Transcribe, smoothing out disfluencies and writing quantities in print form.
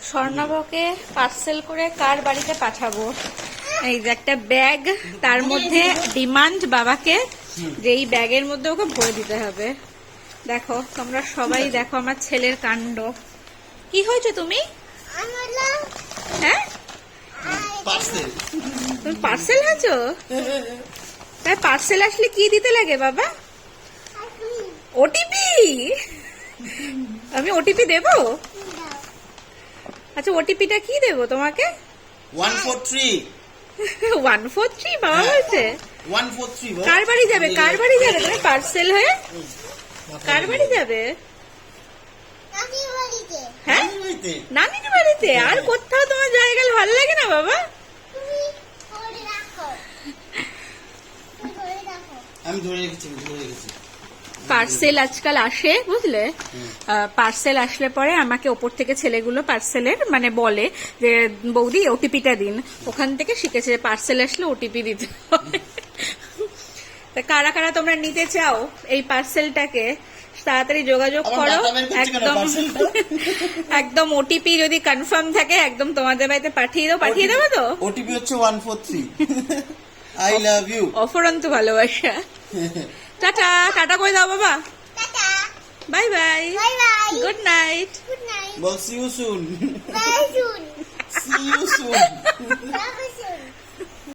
স্বর্ণাবকে parcel করে কার বাড়িতে পাঠাবো। এই যে একটা ব্যাগ, তার মধ্যে ডিমান্ড বাবাকে যে এই ব্যাগের মধ্যে ওকে ভরে দিতে হবে। দেখো তোমরা সবাই দেখো আমার ছেলের কাণ্ড। কি হয়েছে তুমি? হ্যাঁ তুমি পার্সেল হয়েছো? তাই পার্সেল আসলে কি দিতে লাগে বাবা? ওটিপি? আমি ওটিপি দেবো? আচ্ছা ওটিপিটা কি দেবো তোমাকে? 143 143 বাবা বলছে। 143 কার বাড়ি যাবে? কার বাড়ি যাবে তুমি পার্সেল হয়ে? কার বাড়ি যাবে? হ্যাঁ নানির বাড়িতে। আর কোথাও তোমার জায়গা গেলে ভালো লাগে না বাবা? আমি ধরে রেখেছি পার্সেল আজকাল আসে বুঝলে, পার্সেল আসলে পরে আমাকে ওপর থেকে ছেলেগুলো পার্সেলের মানে বলে যে বৌদি ওটিপিটা দিন। ওখান থেকে শিখেছে পার্সেল আসলে ওটিপি দিতে হবে। তা কারা কারা তোমরা নিতে চাও এই পার্সেলটাকে তাড়াতাড়ি যোগাযোগ করো। একদম ওটিপি যদি কনফার্ম থাকে একদম তোমাদের বাড়িতে পাঠিয়ে দেবো তো। ওটিপি হচ্ছে 143 আই লাভ ইউ অফুরন্ত ভালোবাসা। টাটা টাটা করে দাও বাবা। Bye bye good night. বল সি ইউ সুন।